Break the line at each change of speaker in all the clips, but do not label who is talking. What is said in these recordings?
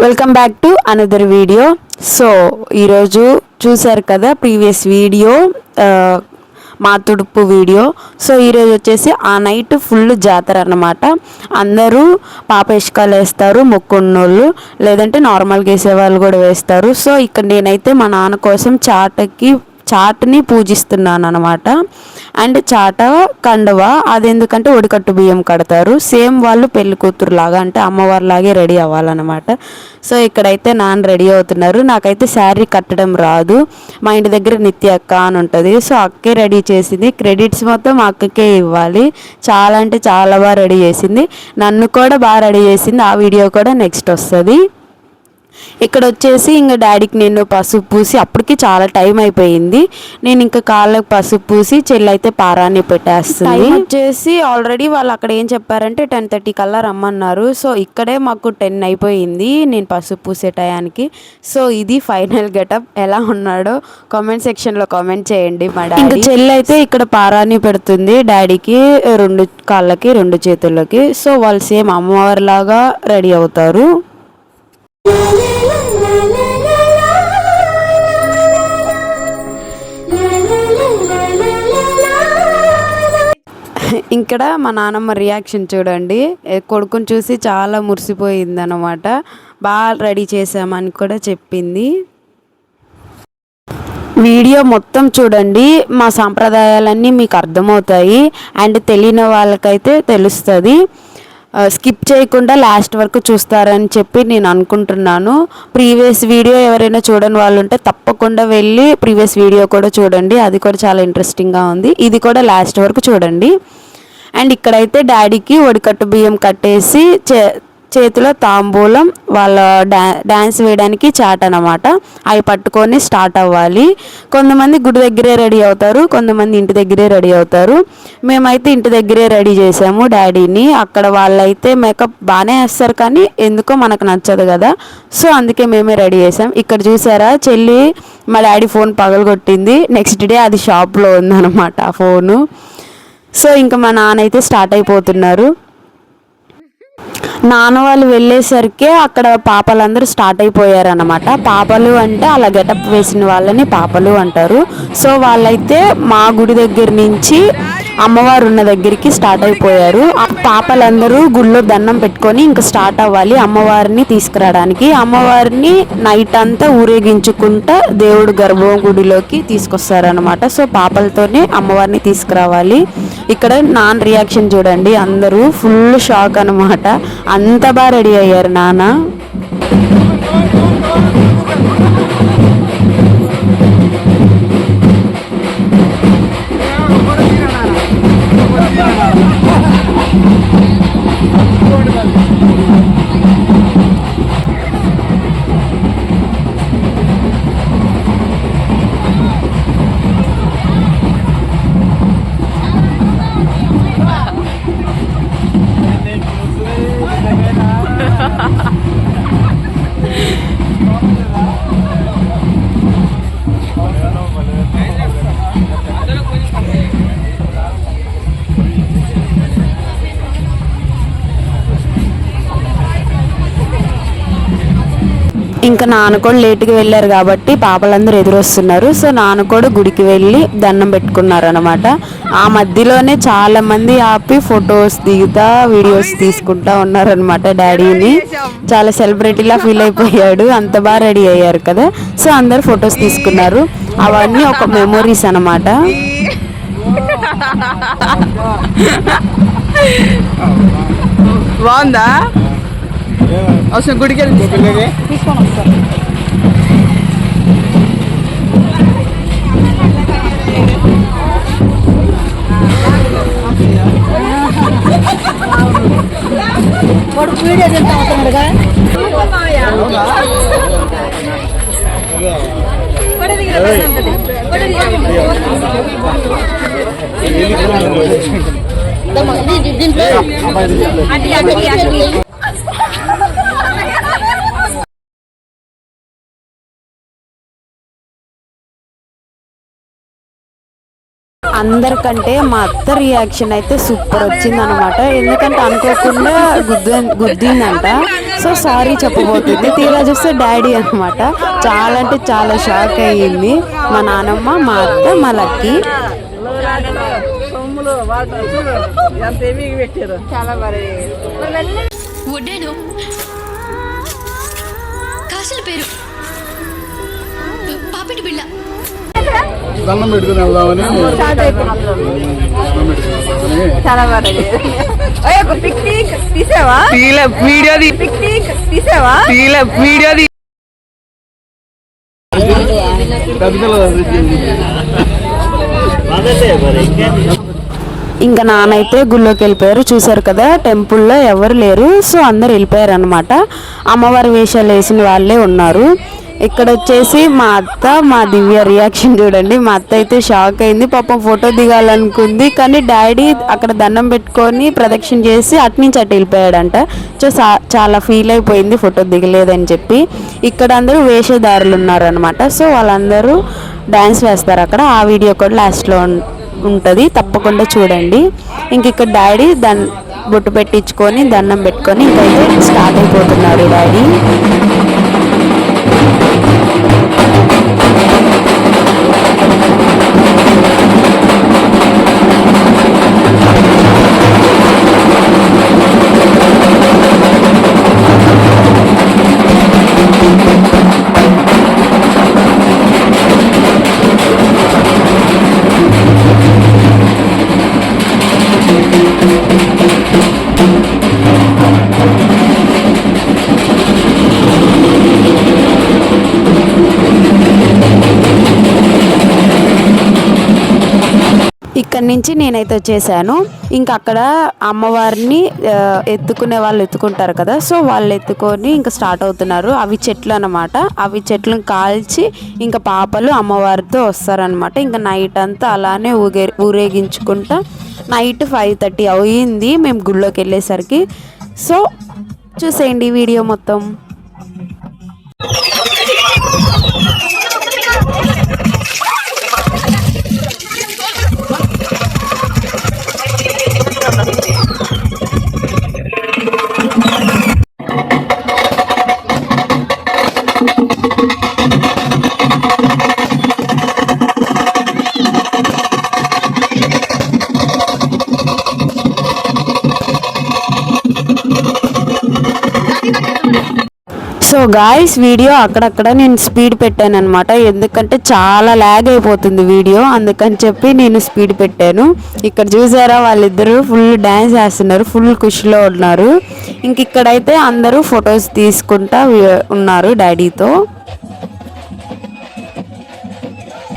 Welcome back to another video. So ఈరోజు చూసారు కదా ప్రీవియస్ వీడియో, మా తుడుపు వీడియో. సో ఈరోజు వచ్చేసి ఆ నైట్ ఫుల్ జాతర అన్నమాట. అందరూ పాపేష్కాలు వేస్తారు, మొక్కున్నోళ్ళు, లేదంటే నార్మల్గా వేసేవాళ్ళు కూడా వేస్తారు. సో ఇక్కడ నేనైతే మా నాన్న కోసం చాటని పూజిస్తున్నాను అనమాట. అండ్ చాట కండువ అది ఎందుకంటే ఒడికట్టు బియ్యం కడతారు. సేమ్ వాళ్ళు పెళ్లి కూతురు లాగా అంటే అమ్మవారిలాగే రెడీ అవ్వాలన్నమాట. సో ఇక్కడైతే నాన్న రెడీ అవుతున్నారు. నాకైతే శారీ కట్టడం రాదు. మా ఇంటి దగ్గర నిత్య అక్క అని ఉంటుంది. సో అక్కే రెడీ చేసింది. క్రెడిట్స్ మొత్తం అక్కకే ఇవ్వాలి. చాలా అంటే చాలా బాగా రెడీ చేసింది. నన్ను కూడా బాగా రెడీ చేసింది. ఆ వీడియో కూడా నెక్స్ట్ వస్తుంది. ఇక్కడ వచ్చేసి ఇంకా డాడీకి నేను పసుపు పూసి, అప్పటికి చాలా టైం అయిపోయింది. నేను ఇంకా కాళ్ళకి పసుపు పూసి చెల్లి అయితే పారాన్ని పెట్టేస్తుంది. వచ్చేసి ఆల్రెడీ వాళ్ళు అక్కడ ఏం చెప్పారంటే 10:30 కల్లా రమ్మన్నారు. సో ఇక్కడే మాకు 10 అయిపోయింది నేను పసుపు పూసే టయానికి. సో ఇది ఫైనల్ గెటప్. ఎలా ఉన్నాడో కామెంట్ సెక్షన్లో కామెంట్ చేయండి. మా డాడీ చెల్లి అయితే ఇక్కడ పారాన్ని పెడుతుంది డాడీకి, 2 కాళ్ళకి 2 చేతులకి. సో వాళ్ళు సేమ్ అమ్మవారిలాగా రెడీ అవుతారు. ఇక్కడ మా నాన్నమ్మ రియాక్షన్ చూడండి. కొడుకుని చూసి చాలా మురిసిపోయింది అనమాట. బాగా రెడీ చేసామని కూడా చెప్పింది. వీడియో మొత్తం చూడండి, మా సాంప్రదాయాలన్నీ మీకు అర్థమవుతాయి. అండ్ తెలియని వాళ్ళకైతే తెలుస్తుంది. స్కిప్ చేయకుండా లాస్ట్ వరకు చూస్తారని చెప్పి నేను అనుకుంటున్నాను. ప్రీవియస్ వీడియో ఎవరైనా చూడని వాళ్ళు ఉంటే తప్పకుండా వెళ్ళి ప్రీవియస్ వీడియో కూడా చూడండి. అది కూడా చాలా ఇంట్రెస్టింగ్గా ఉంది. ఇది కూడా లాస్ట్ వరకు చూడండి. అండ్ ఇక్కడైతే డాడీకి ఒడికట్టు బియ్యం కట్టేసి చేతిలో తాంబూలం, వాళ్ళ డ్యాన్స్ వేయడానికి చాట్ అనమాట. అవి పట్టుకొని స్టార్ట్ అవ్వాలి. కొంతమంది గుడి దగ్గరే రెడీ అవుతారు, కొంతమంది ఇంటి దగ్గరే రెడీ అవుతారు. మేమైతే ఇంటి దగ్గరే రెడీ చేసాము డాడీని. అక్కడ వాళ్ళైతే మేకప్ బాగానే వేస్తారు, కానీ ఎందుకో మనకు నచ్చదు కదా. సో అందుకే మేమే రెడీ చేసాం. ఇక్కడ చూసారా చెల్లి మా డాడీ ఫోన్ పగలగొట్టింది. నెక్స్ట్ డే అది షాప్లో ఉందన్నమాట ఆ ఫోను. సో ఇంకా మా నాన్న అయితే స్టార్ట్ అయిపోతున్నారు. నాన్న వాళ్ళు వెళ్ళేసరికి అక్కడ పాపలందరూ స్టార్ట్ అయిపోయారన్నమాట. పాపలు అంటే అలా గెటప్ వేసిన వాళ్ళని పాపలు అంటారు. సో వాళ్ళైతే మా గుడి దగ్గర నుంచి అమ్మవారు ఉన్న దగ్గరికి స్టార్ట్ అయిపోయారు. ఆ పాపలందరూ గుళ్ళో దండం పెట్టుకొని ఇంకా స్టార్ట్ అవ్వాలి అమ్మవారిని తీసుకురావడానికి. అమ్మవారిని నైట్ అంతా ఊరేగించుకుంటా దేవుడు గర్భం గుడిలోకి తీసుకొస్తారనమాట. సో పాపలతోనే అమ్మవారిని తీసుకురావాలి. ఇక్కడ నాన్న రియాక్షన్ చూడండి, అందరూ ఫుల్ షాక్ అనమాట. అంత బాగా రెడీ అయ్యారు నాన్న. ఇంకా నాన్న కూడా లేట్గా వెళ్ళారు కాబట్టి పాపలందరూ ఎదురొస్తున్నారు. సో నాన్న కూడా గుడికి వెళ్ళి దండం పెట్టుకున్నారు అనమాట. ఆ మధ్యలోనే చాలా మంది ఆపి ఫొటోస్ దిగుతా వీడియోస్ తీసుకుంటా ఉన్నారనమాట. డాడీని చాలా సెలబ్రిటీలా ఫీల్ అయిపోయాడు, అంత బాగా రెడీ అయ్యారు కదా. సో అందరు ఫొటోస్ తీసుకున్నారు. అవన్నీ ఒక మెమొరీస్ అనమాట.
బాగుందా? అవసరం గుడికి వెళ్ళి తీసుకొని వస్తారు. వీడియో తింటా అవుతున్నాడుగా. దీంట్లో
అందరికంటే మా అత్త రియాక్షన్ అయితే సూపర్ వచ్చిందనమాట. ఎందుకంటే అనుకోకుండా గుద్దిందంట. సో సారీ చెప్పబోతుంది, తీరా చూస్తే డాడీ అనమాట. చాలా అంటే చాలా షాక్ అయ్యింది మా నానమ్మ, మా అత్త, మా లక్కీ.
దండం పెట్టుకుని వెళ్దామని
చాలా బాగా పిక్నిక్ తీసావా? వీడియో పిక్నిక్ తీసావా? వీడియో
ఇంకా నానైతే గుళ్ళోకి వెళ్ళిపోయారు. చూసారు కదా, టెంపుల్లో ఎవరు లేరు. సో అందరు వెళ్ళిపోయారు అనమాట. అమ్మవారి వేషాలు వేసిన వాళ్ళే ఉన్నారు. ఇక్కడ వచ్చేసి మా అత్త, మా దివ్య రియాక్షన్ చూడండి. మా అత్త అయితే షాక్ అయింది. పాపం ఫోటో దిగాలనుకుంది, కానీ డాడీ అక్కడ దండం పెట్టుకొని ప్రదక్షిణ చేసి అట్నుంచి అటు వెళ్ళిపోయాడంట. సో చాలా ఫీల్ అయిపోయింది ఫోటో దిగలేదని చెప్పి. ఇక్కడ అందరూ వేషధారులు ఉన్నారు అనమాట. సో వాళ్ళందరూ డ్యాన్స్ వేస్తారు అక్కడ. ఆ వీడియో కూడా లాస్ట్లో ఉంటుంది, తప్పకుండా చూడండి. ఇంక ఇక్కడ డాడీ బొట్టు పెట్టించుకొని దండం పెట్టుకొని ఇంకైతే స్టార్ట్ అయిపోతున్నారు డాడీ. ఇక్కడి నుంచి నేనైతే వచ్చేసాను. ఇంకా అక్కడ అమ్మవారిని ఎత్తుకునే వాళ్ళు ఎత్తుకుంటారు కదా, సో వాళ్ళు ఎత్తుకొని ఇంకా స్టార్ట్ అవుతున్నారు. అవి చెట్లు అనమాట. అవి చెట్లను కాల్చి ఇంకా పాపలు అమ్మవారితో వస్తారనమాట. ఇంకా నైట్ అంతా అలానే ఊరేగించుకుంటా నైట్ 5:30 అయింది మేము గుళ్ళోకి వెళ్ళేసరికి. సో చూసేయండి వీడియో మొత్తం. సో గాయ్స్, వీడియో అక్కడక్కడ నేను స్పీడ్ పెట్టాను అనమాట. ఎందుకంటే చాలా ల్యాగ్ అయిపోతుంది వీడియో, అందుకని చెప్పి నేను స్పీడ్ పెట్టాను. ఇక్కడ చూసారా, వాళ్ళిద్దరూ ఫుల్ డ్యాన్స్ చేస్తున్నారు, ఫుల్ ఖుషిలో ఉన్నారు. ఇంక ఇక్కడైతే అందరూ ఫొటోస్ తీసుకుంటా ఉన్నారు డాడీతో.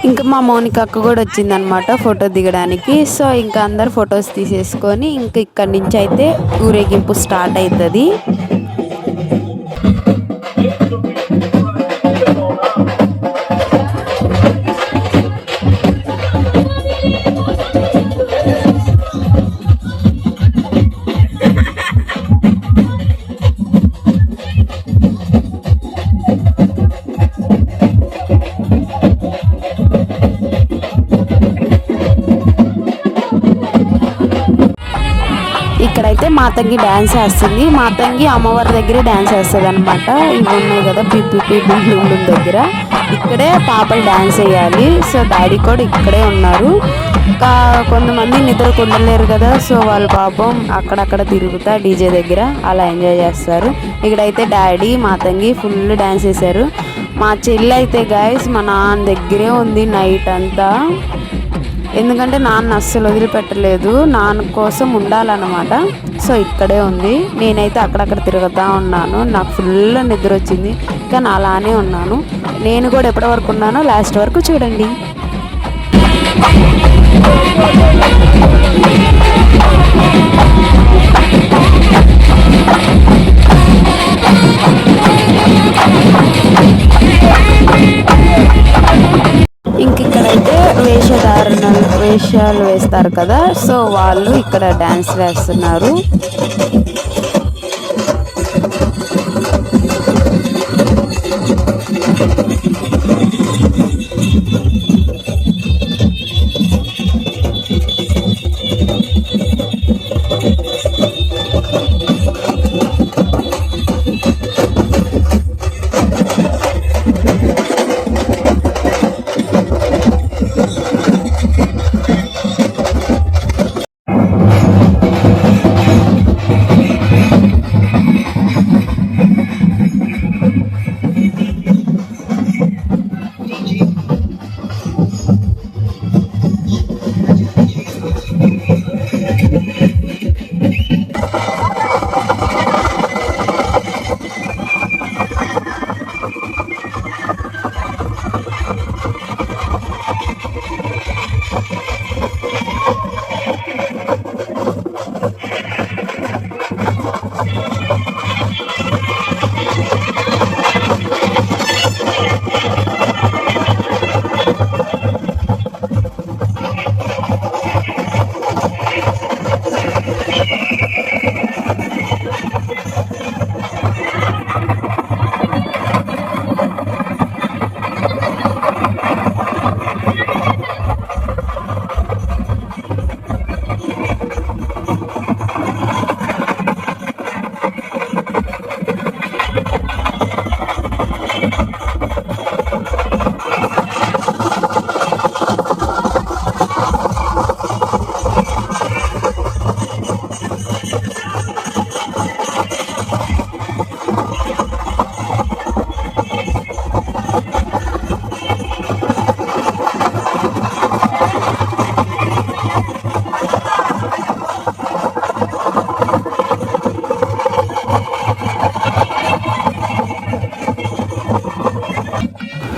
ఇంకా మా మౌనిక అక్క కూడా వచ్చిందనమాట ఫోటో దిగడానికి. సో ఇంకా అందరు ఫొటోస్ తీసేసుకొని ఇంక ఇక్కడి నుంచి అయితే ఊరేగింపు స్టార్ట్ అవుతుంది. ఇక్కడైతే మాతంగి డ్యాన్స్ వేస్తుంది. మాతంగి అమ్మవారి దగ్గరే డ్యాన్స్ వేస్తుంది అనమాట. ఇవి ఉన్నాయి కదా పిపి బిల్లుండు దగ్గర, ఇక్కడే పాపలు డ్యాన్స్ వేయాలి. సో డాడీ కూడా ఇక్కడే ఉన్నారు. ఇంకా కొంతమంది నిద్రకు ఉండలేరు కదా, సో వాళ్ళ పాపం అక్కడక్కడ తిరుగుతా డీజే దగ్గర అలా ఎంజాయ్ చేస్తారు. ఇక్కడైతే డాడీ మాతంగి ఫుల్ డ్యాన్స్ వేశారు. మా చెల్లి అయితే గాయస్ మా నాన్న దగ్గరే ఉంది నైట్ అంతా. ఎందుకంటే నాన్న అస్సలు వదిలిపెట్టలేదు, నాన్న కోసం ఉండాలన్నమాట. సో ఇక్కడే ఉంది. నేనైతే అక్కడక్కడ తిరుగుతూ ఉన్నాను. నాకు ఫుల్ నిద్ర వచ్చింది, కానీ అలానే ఉన్నాను. నేను కూడా ఎప్పటి వరకు ఉన్నానో లాస్ట్ వరకు చూడండి. ఇంక ఇక్కడైతే వేషాలు వేస్తారు కదా, సో వాళ్ళు ఇక్కడ డ్యాన్స్ వేస్తున్నారు.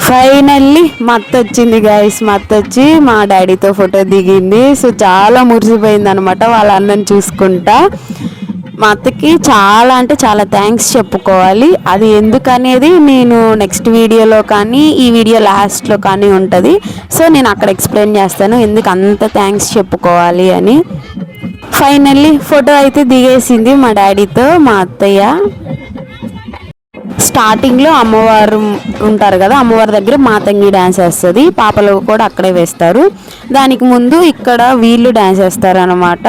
ఫైనల్లీ మా అత్త వచ్చింది గైస్. మా అత్త వచ్చి మా డాడీతో ఫోటో దిగింది. సో చాలా మురిసిపోయింది అనమాట వాళ్ళ అన్నని చూసుకుంటా. మా అత్తకి చాలా అంటే చాలా థ్యాంక్స్ చెప్పుకోవాలి. అది ఎందుకనేది నేను నెక్స్ట్ వీడియోలో కానీ ఈ వీడియో లాస్ట్లో కానీ ఉంటుంది. సో నేను అక్కడ ఎక్స్ప్లెయిన్ చేస్తాను ఎందుకు అంత థ్యాంక్స్ చెప్పుకోవాలి అని. ఫైనల్లీ ఫోటో అయితే దిగేసింది మా డాడీతో మా అత్తయ్య. స్టార్టింగ్లో అమ్మవారు ఉంటారు కదా, అమ్మవారి దగ్గర మాతంగి డ్యాన్స్ వేస్తుంది. పాపలు కూడా అక్కడే వేస్తారు. దానికి ముందు ఇక్కడ వీళ్ళు డ్యాన్స్ వేస్తారు అన్నమాట.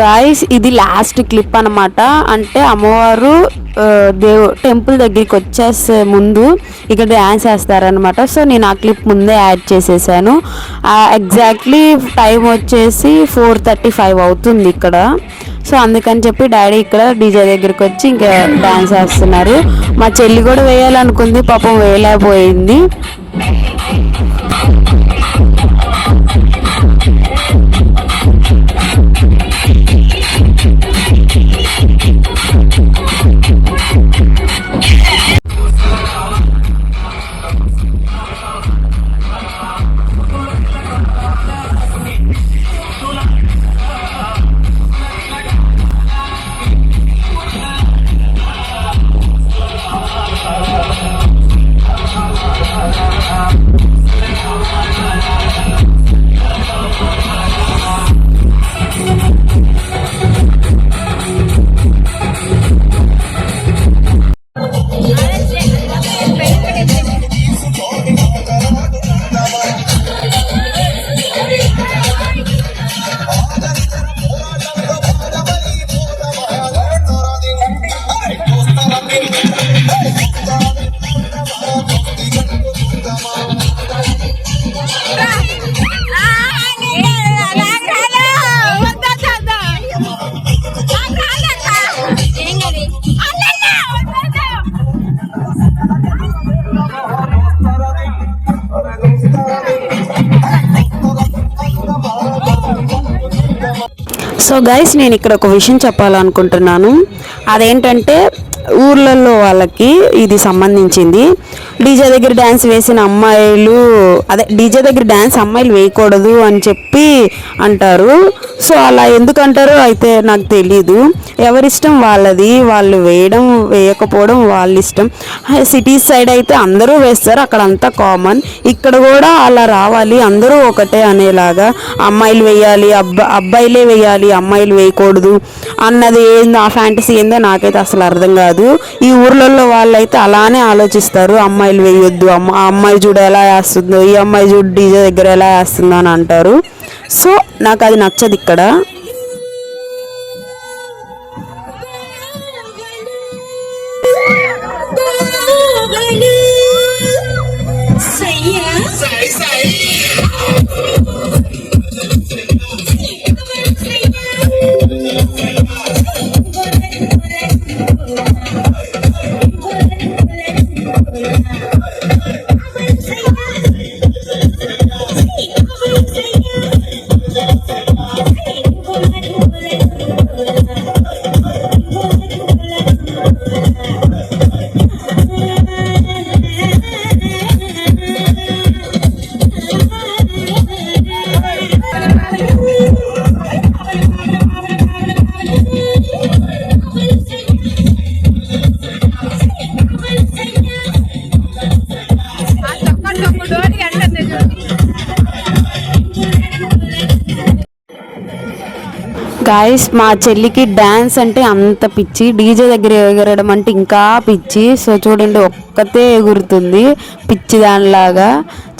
గాయస్ ఇది లాస్ట్ క్లిప్ అనమాట. అంటే అమ్మవారు టెంపుల్ దగ్గరికి వచ్చేసే ముందు ఇక్కడ డ్యాన్స్ వేస్తారనమాట. సో నేను ఆ క్లిప్ ముందే యాడ్ చేసేసాను. ఎగ్జాక్ట్లీ టైం వచ్చేసి 4:35 అవుతుంది ఇక్కడ. సో అందుకని చెప్పి డాడీ ఇక్కడ డీజే దగ్గరికి వచ్చి ఇంకా డ్యాన్స్ వేస్తున్నారు. మా చెల్లి కూడా వేయాలనుకుంది, పాపం వేయలేకపోయింది. సో గైస్ నేను ఇక్కడ ఒక విషయం చెప్పాలనుకుంటున్నాను. అదేంటంటే ఊర్లలో వాళ్ళకి ఇది సంబంధించింది. డీజే దగ్గర డ్యాన్స్ వేసిన అమ్మాయిలు, అదే డీజే దగ్గర డ్యాన్స్ అమ్మాయిలు వేయకూడదు అని చెప్పి అంటారు. సో అలా ఎందుకు అంటారో అయితే నాకు తెలీదు. ఎవరిష్టం వాళ్ళది, వాళ్ళు వేయడం వేయకపోవడం వాళ్ళ ఇష్టం. సిటీస్ సైడ్ అయితే అందరూ వేస్తారు, అక్కడ అంతా కామన్. ఇక్కడ కూడా అలా రావాలి, అందరూ ఒకటే అనేలాగా అమ్మాయిలు వేయాలి, అబ్బాయిలే వేయాలి, అమ్మాయిలు వేయకూడదు అన్నది ఏందో, ఆ ఫ్యాంటసీ ఏందో నాకైతే అసలు అర్థం కాదు. ఈ ఊర్లలో వాళ్ళైతే అలానే ఆలోచిస్తారు, అమ్మాయిలు వేయొద్దు, ఆ అమ్మాయి చూడు ఎలా వేస్తుందో, ఈ అమ్మాయి చూడు డీజే దగ్గర ఎలా వేస్తుందో అని అంటారు. సో నాకు అది నచ్చదు ఇక్కడ. గాయస్ మా చెల్లికి డ్యాన్స్ అంటే అంత పిచ్చి, డీజే దగ్గర ఎగరడం అంటే ఇంకా పిచ్చి. సో చూడండి ఒక్కతే ఎగురుతుంది పిచ్చి దానిలాగా.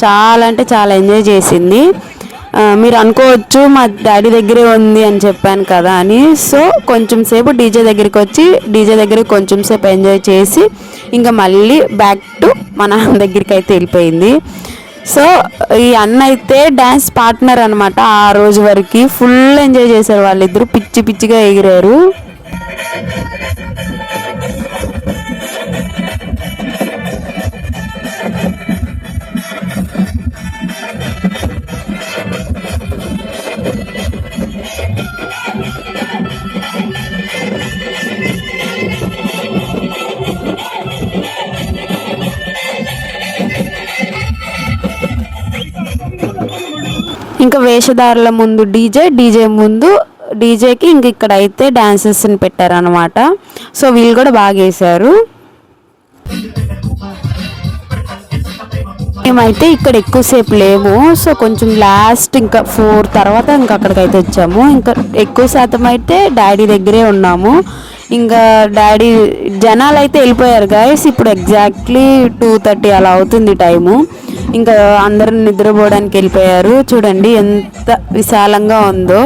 చాలా అంటే చాలా ఎంజాయ్ చేసింది. మీరు అనుకోవచ్చు మా డాడీ దగ్గరే ఉంది అని చెప్పాను కదా అని. సో కొంచెం సేపు డీజే దగ్గరికి వచ్చి డీజే దగ్గర కొంచెం సేపు ఎంజాయ్ చేసి ఇంకా మళ్ళీ బ్యాక్ టు మా నాన్న దగ్గరికి అయితే వెళ్ళిపోయింది. సో ఈ అన్న అయితే డ్యాన్స్ పార్ట్నర్ అనమాట. ఆ రోజు వరకు ఫుల్ ఎంజాయ్ చేశారు వాళ్ళిద్దరు, పిచ్చి పిచ్చిగా ఎగిరారు. ఇంకా వేషధారుల ముందు డీజే ముందు డీజేకి ఇంక ఇక్కడ అయితే డాన్సెస్ని పెట్టారనమాట. సో వీళ్ళు కూడా బాగా వేశారు. మేమైతే ఇక్కడ ఎక్కువసేపు లేము. సో కొంచెం లాస్ట్ ఇంకా 4 తర్వాత ఇంకా అక్కడికైతే వచ్చాము. ఇంకా ఎక్కువ శాతం అయితే డాడీ దగ్గరే ఉన్నాము. ఇంకా డాడీ జనాలు అయితే వెళ్ళిపోయారు గాయస్. ఇప్పుడు ఎగ్జాక్ట్లీ 2:30 అలా అవుతుంది టైము. ఇంకా అందరూ నిద్రపోవడానికి వెళ్ళిపోయారు. చూడండి ఎంత విశాలంగా ఉందో,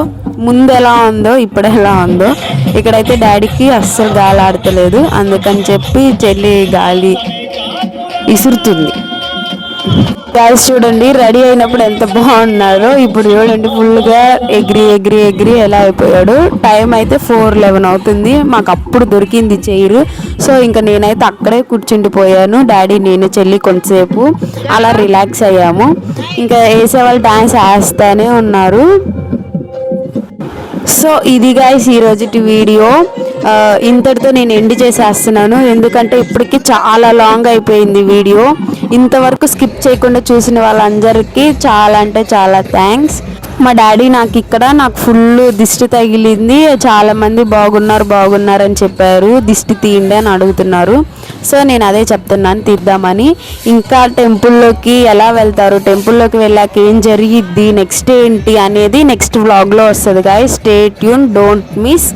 ముందు ఎలా ఉందో ఇప్పుడు ఎలా ఉందో. ఇక్కడైతే డాడీకి అస్సలు గాలి ఆడతలేదు, అందుకని చెప్పి చెల్లి గాలి విసురుతుంది. గాయస్ చూడండి రెడీ అయినప్పుడు ఎంత బాగున్నారో, ఇప్పుడు చూడండి ఫుల్గా ఎగిరి ఎగిరి ఎగిరి ఎలా అయిపోయాడు. టైం అయితే 4:11 అవుతుంది. మాకు అప్పుడు దొరికింది చైర్. సో ఇంకా నేనైతే అక్కడే కూర్చుండిపోయాను. డాడీ నేను చెల్లి కొంతసేపు అలా రిలాక్స్ అయ్యాము. ఇంకా వేసేవాళ్ళు డాన్స్ వేస్తూనే ఉన్నారు. సో ఇది గాయస్ ఈరోజుటి వీడియో. ఇంతటితో నేను ఎండ్ చేసేస్తున్నాను, ఎందుకంటే ఇప్పటికి చాలా లాంగ్ అయిపోయింది వీడియో. ఇంతవరకు స్కిప్ చేయకుండా చూసిన వాళ్ళందరికీ చాలా అంటే చాలా థ్యాంక్స్. మా డాడీ నాకు ఫుల్ దిష్టి తగిలింది. చాలామంది బాగున్నారు అని చెప్పారు. దిష్టి తీయండి అని అడుగుతున్నారు. సో నేను అదే చెప్తున్నాను, తీద్దామని. ఇంకా టెంపుల్లోకి ఎలా వెళ్తారు, టెంపుల్లోకి వెళ్ళాక ఏం జరిగిద్ది, నెక్స్ట్ ఏంటి అనేది నెక్స్ట్ వ్లాగ్లో వస్తుంది guys. Stay tune, don't miss.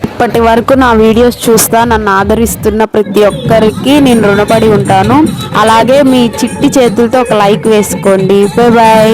ఇప్పటి వరకు నా వీడియోస్ చూస్తా నన్ను ఆదరిస్తున్న ప్రతి ఒక్కరికి నేను రుణపడి ఉంటాను. అలాగే మీ చిట్టి చేతులతో ఒక లైక్ వేసుకోండి. Bye bye.